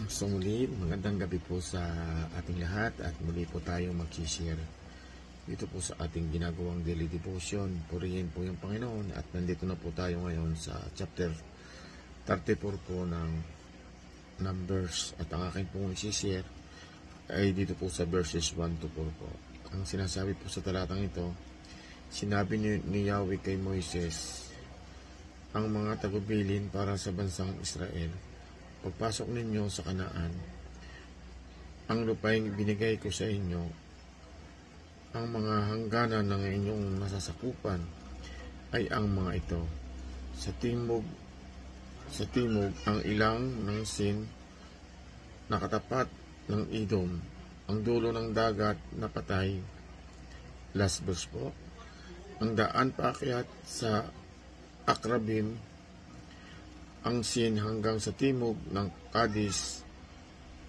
So muli, magandang gabi po sa ating lahat at muli po tayong mag-share dito po sa ating ginagawang daily devotion. Purihin po yung Panginoon at nandito na po tayo ngayon sa chapter 34 po ng Numbers at ang aking pong i-share ay dito po sa verses 1 to 4 po. Ang sinasabi po sa talatang ito, sinabi ni Yahweh kay Moises, ang mga tagubilin para sa bansang Israel, pagpasok ninyo sa Kanaan, ang lupaing binigay ko sa inyo, ang mga hangganan ng inyong nasasakupan ay ang mga ito. Sa timog ang ilang ng Sin, nakatapat ng Edom, ang dulo ng dagat na patay, last verse po, ang daan paakyat sa Akrabim, ang Sin hanggang sa timog ng Cadiz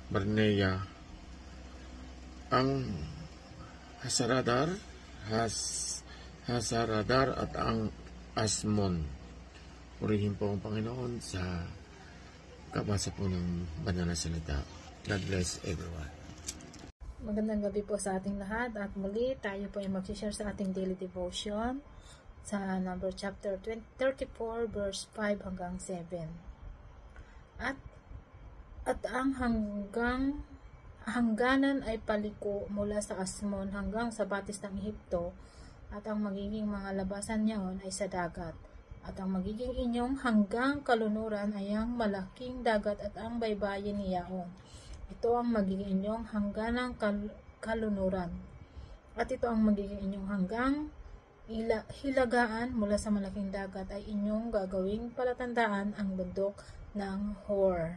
Barnea, ang Hasaradar at ang Asmon. Purihin po ang Panginoon sa kabasa po ng banal na salita. God bless everyone. Magandang gabi po sa ating lahat at muli tayo po ay mag-share sa ating daily devotion sa number chapter 34 verse 5 hanggang 7. At ang hangganan ay paliko mula sa Asmon hanggang sa batis ng Ehipto, at ang magiging mga labasan niyaon ay sa dagat. At ang magiging inyong hanggang kalunuran ay ang malaking dagat at ang baybayin ni Yaon. Ito ang magiging inyong hangganang kalunuran. At ito ang magiging inyong hanggang hilagaan mula sa malaking dagat ay inyong gagawing palatandaan ang bundok ng Hor.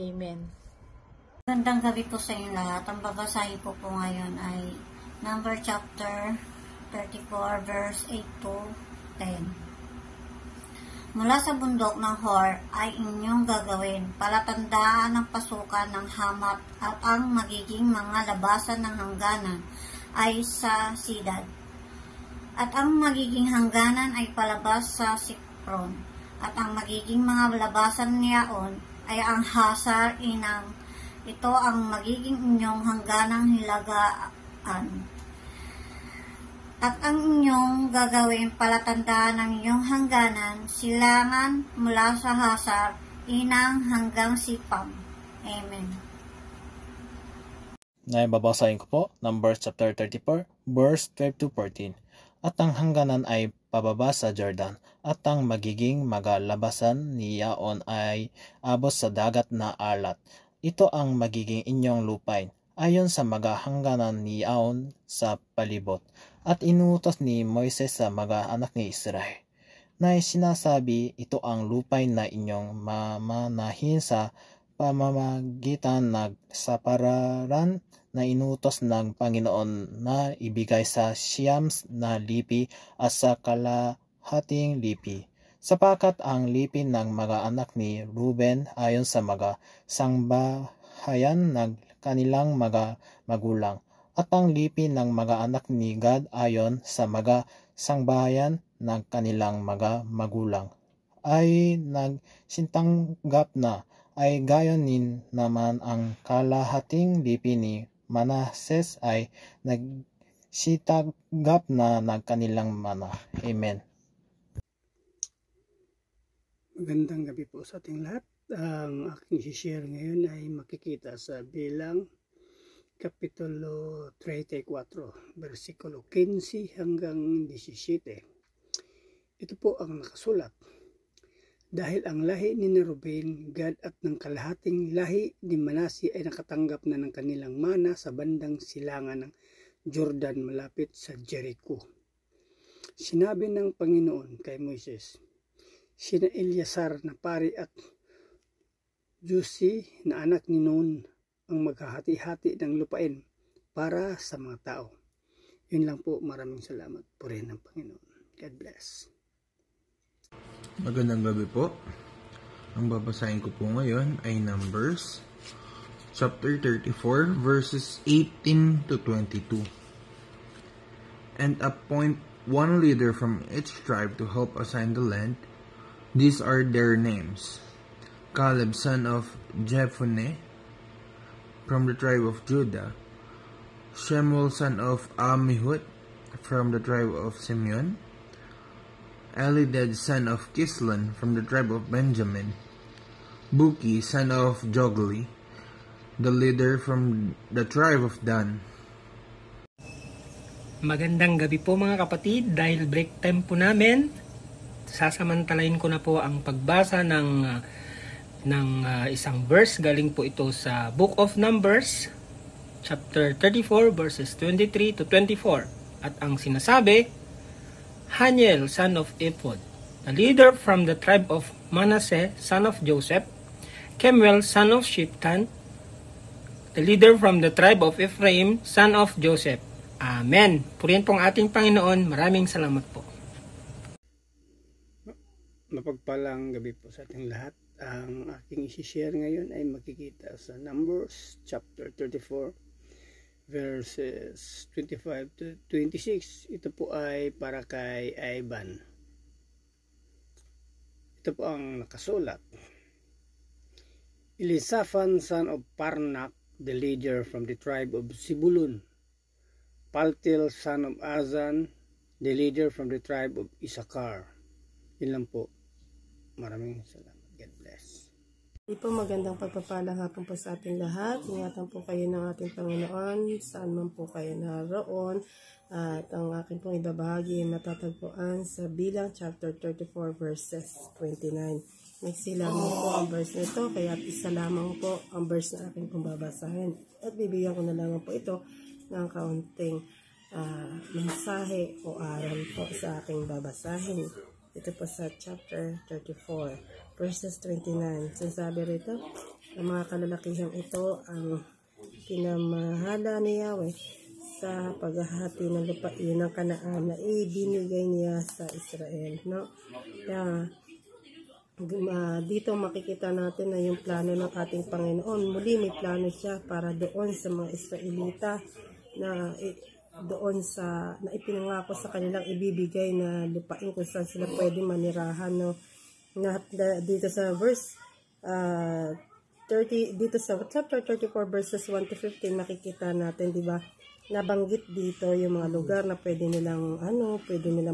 Amen. Magandang gabi po sa inyo lahat. Ang babasahin po ngayon ay number chapter 34 verse 8 to 10. Mula sa bundok ng Hor ay inyong gagawin palatandaan ng pasukan ng Hamat, at ang magiging mga labasan ng hangganan ay sa Sidad. At ang magiging hangganan ay palabas sa Sikron, at ang magiging mga labasan niyaon ay ang Hasar Inang. Ito ang magiging inyong hangganang hilagaan. At ang inyong gagawin palatandaan ng inyong hangganan, silangan mula sa Hasar Inang hanggang Sipam. Amen. Ngayon babasahin ko po, Numbers chapter 34, verse 12 to 14. At ang hangganan ay pababa sa Jordan, at ang magiging magalabasan ni Yaon ay abot sa dagat na Arlat. Ito ang magiging inyong lupain, ayon sa magahangganan ni Yaon sa palibot. At inutos ni Moises sa mga anak ni Israel, na sinasabi, ito ang lupain na inyong mamanahin sa pamamagitan ng sapararan na inutos ng Panginoon na ibigay sa Siyams na lipi at sa kalahating lipi, sapagkat ang lipi ng mga anak ni Ruben ayon sa mga sangbahayan ng kanilang mga magulang, at ang lipi ng mga anak ni Gad ayon sa mga sangbahayan ng kanilang mga magulang ay nagsintanggap na, ay gayon din naman ang kalahating lipi ni Manases ay nagsitanggap na ng kanilang mana. Amen. Magandang gabi po sa ating lahat. Ang aking i-share ngayon ay makikita sa Bilang Kapitulo 34, versikulo 15 hanggang 17. Ito po ang nakasulat. Dahil ang lahi ni Ruben, Gad at ng kalahating lahi ni Manase ay nakatanggap na ng kanilang mana sa bandang silangan ng Jordan malapit sa Jericho. Sinabi ng Panginoon kay Moises, sina Eleazar na pari at Josi na anak ni Nun ang maghahati-hati ng lupain para sa mga tao. Yun lang po, maraming salamat. Purihin ng Panginoon. God bless. Magandang gabi po. Ang babasahin ko po ngayon ay Numbers chapter 34 verses 18 to 22. And appoint one leader from each tribe to help assign the land. These are their names: Caleb son of Jephunneh from the tribe of Judah, Shemuel son of Ammihud from the tribe of Simeon, Elidad son of Kislon from the tribe of Benjamin, Buki son of Jogli, the leader from the tribe of Dan. Magandang gabi po mga kapatid. Dahil break time po namin, sasamantalayin ko na po ang pagbasa ng isang verse. Galing po ito sa Book of Numbers, chapter 34, verses 23 to 24. At ang sinasabi, Haniel, son of Ephod, the leader from the tribe of Manasseh, son of Joseph, Kemuel, son of Shiptan, the leader from the tribe of Ephraim, son of Joseph. Amen. Purihin pong ating Panginoon. Maraming salamat po. Mapagpalang gabi po sa ating lahat. Ang aking isi-share ngayon ay makikita sa Numbers chapter 34 verses 25 to 26. Ito po ay para kay Ivan. Ito po ang nakasulat. Elisaphan son of Parnak, the leader from the tribe of Zebulun. Paltiel son of Azan, the leader from the tribe of Issachar. Yun lang po. Maraming salamat. God bless. Po, magandang pagpapalang hapon po sa ating lahat. Ingatan po kayo ng ating Panginoon, saan man po kayo naroon. At ang aking pong ibabahagi ay matatagpuan sa Bilang chapter 34 verses 29. Maiksi lamang po ang verse nito, kaya isa lamang po ang verse na aking pong babasahin. At bibigyan ko na lamang po ito ng kaunting mensahe o aral po sa aking babasahin. Ito po sa chapter 34, verses 29. Sinasabi rito, ang mga kalalakihang ito ang pinamahala ni Yahweh sa paghahati ng lupain ng Kanaan na ibinigay niya sa Israel. No? Kaya, dito makikita natin na yung plano ng ating Panginoon. Muli may plano siya para doon sa mga Israelita na doon sa na ipinangako sa kanilang ibibigay na lupain kung saan sila pwede manirahan, no? Dito sa verse 30, dito sa chapter 34 verses 1 to 15 makikita natin, di ba? Nabanggit dito yung mga lugar na pwede nilang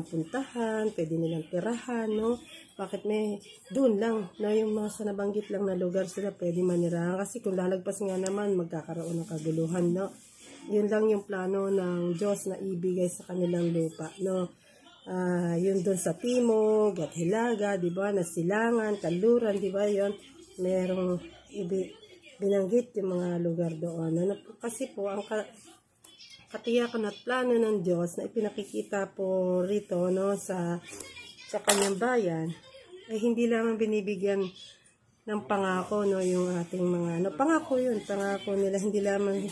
puntahan, pwede nilang tirahan, no? Bakit may doon lang na yung mga sa nabanggit lang na lugar sila pwede manirahan, kasi kung lalagpas nga naman magkakaroon ng kaguluhan, no? Yun lang yung plano ng Diyos na ibigay sa kanilang lupa, no? Yun doon sa Timog at Hilaga, di ba? Na Silangan, Kanluran, di ba? Yun, merong binanggit yung mga lugar doon. Ano? Kasi po, ang katiyakan at plano ng Diyos na ipinakikita po rito, no, sa kanyang bayan, ay hindi lamang binibigyan ng pangako, no, yung ating mga pangako nila, hindi lamang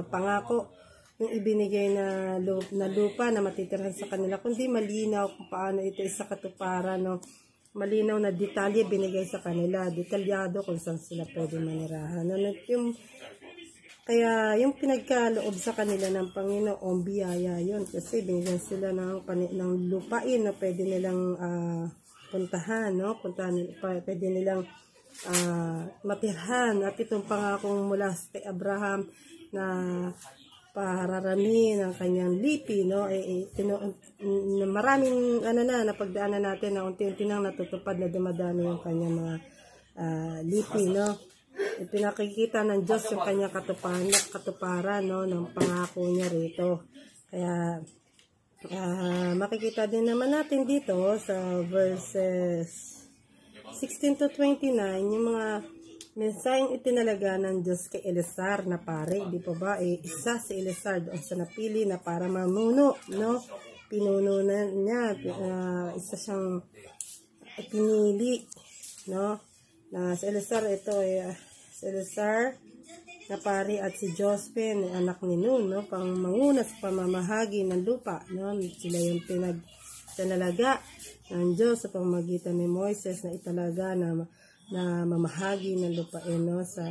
pangako yung ibinigay na lupa na matitirahan sa kanila, kundi malinaw kung paano ito isa katuparan, no, malinaw na detalye binigay sa kanila, detalyado kung saan sila pwede manirahan, no, kaya yung pinagkaloob sa kanila ng Panginoon, biyaya yun, kasi binigyan sila ng lupain na pwede nilang puntahan, no? Pwede nilang matirhan. At itong pangakong mula kay Abraham na pararami ng kanyang lipi, no? Maraming napagdaanan natin na unti-unti nang natutupad na dumadami yung kanyang mga lipi, no? Pinakikita ng Diyos yung kanyang katuparan, no, ng pangako niya rito. Kaya makikita din naman natin dito sa verses 16 to 29 yung mga mensaheng itinalaga ng Diyos kay Eleazar na pare, di pa ba? Isa si Eleazar doon sa napili na para mamuno, no? Pinuno na niya, isa siyang pinili, no? Na si Eleazar, ito si Eleazar na pari at si Jospin, anak ni Nun, no, pang manguna sa pamamahagi ng lupa, no. Sila yung pinagtanalaga ng Diyos sa pamamagitan ni Moises na italaga na mamahagi ng lupain, no, sa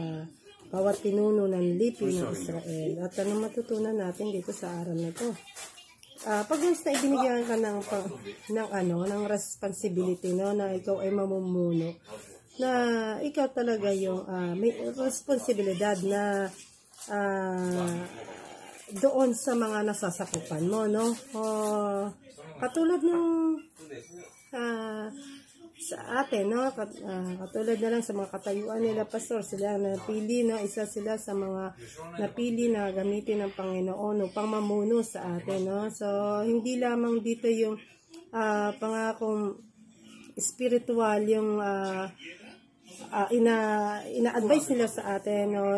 bawat pinuno ng lipi ng Israel. At anong matutunan natin dito sa araw na to? Pag basta ibinigyan ka ng responsibility, no, na ikaw ay mamumuno, na ikaw talaga yung may responsibilidad na doon sa mga nasasakupan mo, no? Katulad ng sa atin, no? Katulad na lang sa mga katayuan nila, pastor, sila napili, no? Isa sila sa mga napili na gamitin ng Panginoon upang mamuno sa atin, no? So, hindi lamang dito yung pangakong spiritual, yung ina-advise nila sa atin, no?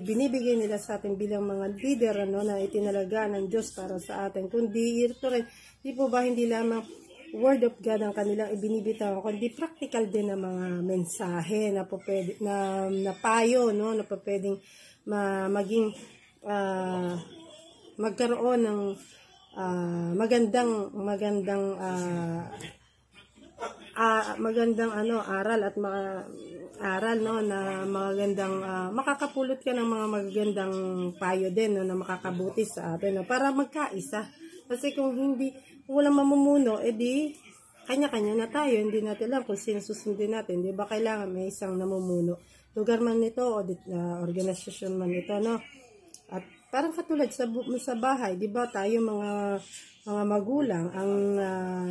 Binibigay nila sa atin bilang mga leader, no? Na itinalaga ng Diyos para sa atin, kundi ito rin, di po ba hindi lamang word of God ang kanilang ibinibitaw, kundi practical din na mga mensahe na pwede, na payo, no, na pwedeng maging magkaroon ng magandang aral at aral, no, na magandang makakapulot ka ng mga magagandang payo din, no, na makakabuti sa atin, no, para magkaisa. Kasi kung walang mamumuno, edi kanya-kanya na tayo, hindi natin alam kung sino susundin natin, di ba? Kailangan may isang namumuno, lugar man nito o organisasyon man ito, no? At parang katulad sa bahay, di ba, tayo mga magulang ang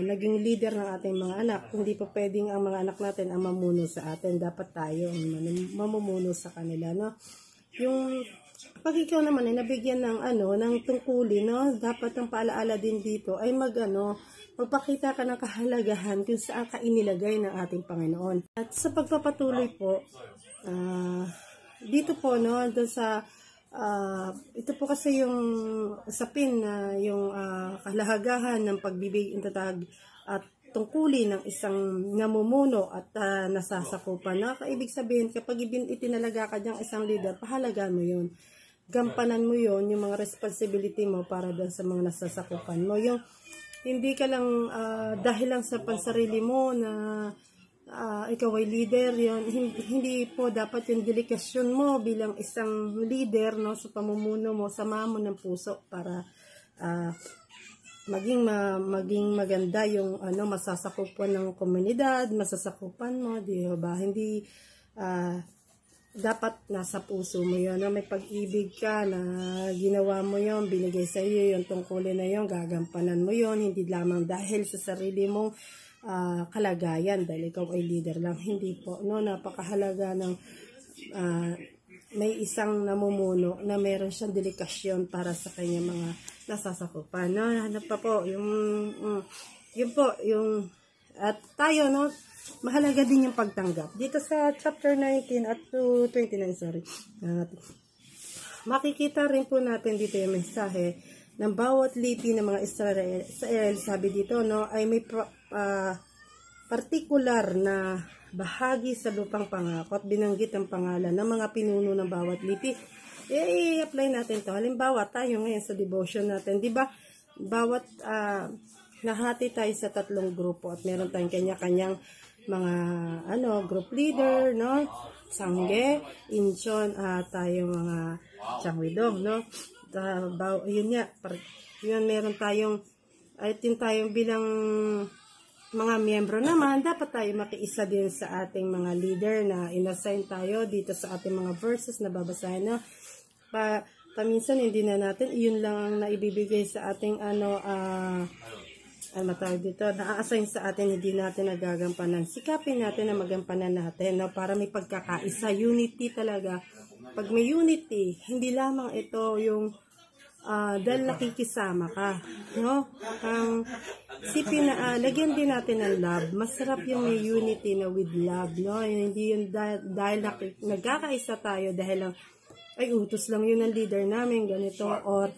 naging leader ng ating mga anak. Hindi pa pwedeng ang mga anak natin ang mamuno sa atin, dapat tayo ang mamumuno sa kanila, no? Yung pag ikaw naman ay nabigyan ng ng tungkulin, no, dapat ang paalaala din dito ay magpakita ka ng kahalagahan kung saan ka inilagay ng ating Panginoon. At sa pagpapatuloy po, dito po, no, ito po kasi yung usapin na yung kahalagahan ng pagbibigay tatag at tungkulin ng isang namumuno at nasasakupan. Ibig sabihin, kapag itinalaga ka diyang isang leader, pahalagaan mo yun. Gampanan mo yun, yung mga responsibility mo para doon sa mga nasasakupan mo. Yung hindi ka lang dahil lang sa pansarili mo na ikaw ay leader, yun, hindi po dapat yung delikasyon mo bilang isang leader, no, sa pamumuno mo, samahan mo ng puso para maging maganda yung masasakupan ng komunidad, masasakupan mo, di ba? Hindi dapat nasa puso mo yun, no? May pag-ibig ka na ginawa mo yun, binigay sa iyo yung tungkulin na yun, gagampanan mo yun, hindi lamang dahil sa sarili mong kalagayan, dahil ikaw ay leader lang, hindi po, no? Napakahalaga ng may isang namumuno na meron siyang delikasyon para sa kanya mga nasasakupan, no? Hanap pa po yung at tayo, no, mahalaga din yung pagtanggap. Dito sa chapter 19 at 29, makikita rin po natin dito yung mensahe ng bawat lipi ng mga Israel, sabi dito, no, ay may partikular na bahagi sa lupang pangako at binanggit ang pangalan ng mga pinuno ng bawat lipi. I-apply natin to. Halimbawa, tayo ngayon sa devotion natin, di ba? Bawat nahati tayo sa 3 grupo at meron tayong kanya-kanyang mga group leader, no? Sangge, Inchon, tayo mga Changwidong, no? Yun nga, yun meron tayong bilang mga miyembro naman, dapat tayo makiisa din sa ating mga leader na inassign tayo dito sa ating mga verses na babasahin, no? Paminsan hindi na natin iyon lang ang naibibigay sa ating matawag dito, na-assign sa atin, hindi natin nagagampanan. Sikapin natin na magampanan natin, no? Para may pagkakaisa, unity talaga. Pag may unity, hindi lamang ito yung dahil nakikisama ka, no? Sipin na lagyan din natin ng love. Masarap yung may unity na with love, no? Hindi yun dahil nagkakaisa tayo dahil lang ay utos lang yun ng leader namin, ganito, or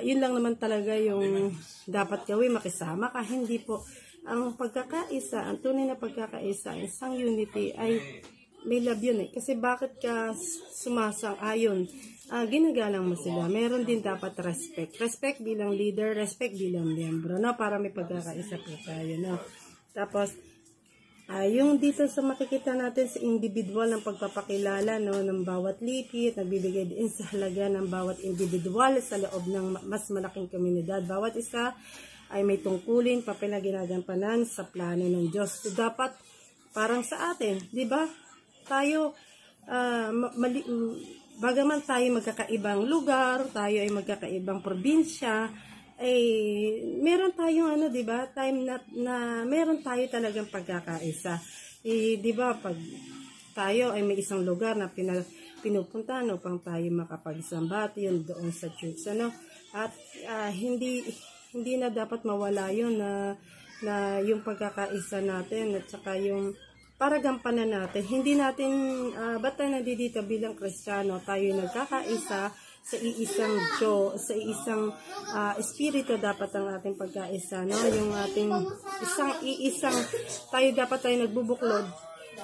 yun lang naman talaga yung dapat gawin, makisama ka. Hindi po. Ang pagkakaisa, ang tunay na pagkakaisa, isang unity ay may love yun eh. Kasi bakit ka sumasang-ayon? Ginagalang mo sila. Meron din dapat respect. Respect bilang leader, respect bilang miyembro, no? Para may pagkakaisa po tayo, no? Tapos, yung dito sa makikita natin sa individual ng pagpapakilala, no, ng bawat lipi at nagbibigay din sa halaga ng bawat individual sa loob ng mas malaking komunidad. Bawat isa ay may tungkulin, papel na ginagampanan sa plano ng Diyos. So, dapat parang sa atin, di ba? Tayo, bagaman tayo magkakaibang lugar, tayo ay magkakaibang probinsya, meron tayong di ba? Time na meron tayo talagang pagkakaisa. Di ba, pag tayo ay may isang lugar na pinupuntahan upang tayo makapagsamba, yun doon sa church, At hindi na dapat mawala yun na yung pagkakaisa natin at saka yung para gampanan natin. Hindi natin, ba't tayo nandito bilang Kristiyano, tayo nagkakaisa sa iisang Diyos, sa iisang espiritu dapat ang ating pagkaisa, yung ating iisang, tayo nagbubuklod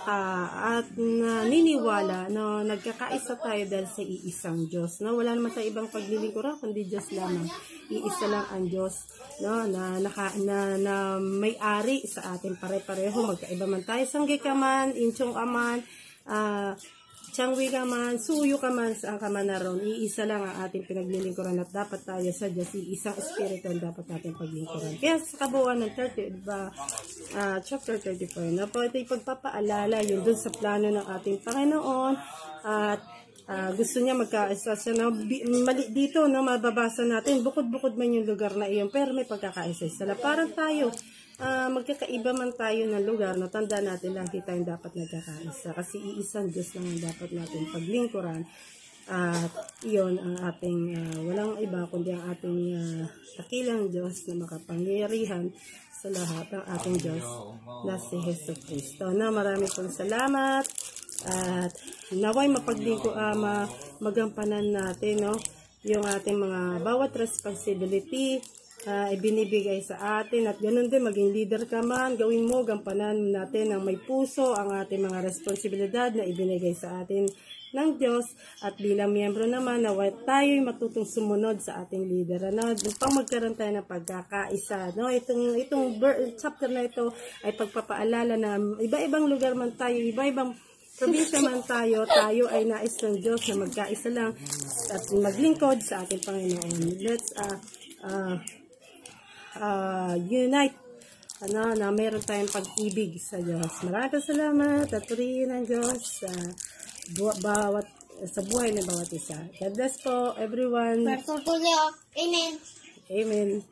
at naniniwala na nagkakaisa tayo dahil sa iisang Diyos. Wala naman sa ibang paglilingkuran kundi Diyos lamang. Iisa lang ang Diyos na may-ari sa ating pare-pareho. Magkaiba man tayo, sanggi ka man, inchong ka man, Changwi ka man, suyo ka man, saan ka man naroon, iisa lang ang ating pinaglilingkuran at dapat tayo sa Diyos, isang espiritu ang dapat natin paglingkuran. Kaya sa kabuuan ng chapter 34, na po ito pagpapaalala yun dun sa plano ng ating Panginoon at gusto niya magkaisa siya mali dito, mababasa natin, bukod-bukod man yung lugar na iyon, pero may pagkakaisa sila. Parang tayo, magkakaiba man tayo ng lugar, tanda natin lang kita yung dapat nagkakaisa kasi iisang Diyos lang ang dapat natin paglingkuran at iyon ang ating walang iba kundi ang ating dakilang Diyos na makapangyarihan sa lahat ng ating Diyos na si Hesus Kristo. Marami pong salamat at naway magampanan natin yung ating mga bawat responsibility ibinibigay sa atin at ganun din maging leader ka man, gawin mo, gampanan natin ng may puso ang ating mga responsibilidad na ibinigay sa atin ng Diyos at bilang miyembro naman na tayo'y matutong sumunod sa ating leader. Pang magkaroon tayo ng pagkakaisa. Itong chapter na ito ay pagpapaalala na iba-ibang lugar man tayo, iba-ibang probinsya man tayo ay nais ng Diyos na magkaisa lang at maglingkod sa ating Panginoon. Let's unite na meron tayong pag-ibig sa Diyos. Maraming salamat at purihin ng Diyos sa buhay ng bawat isa. God bless po everyone. Amen. Amen.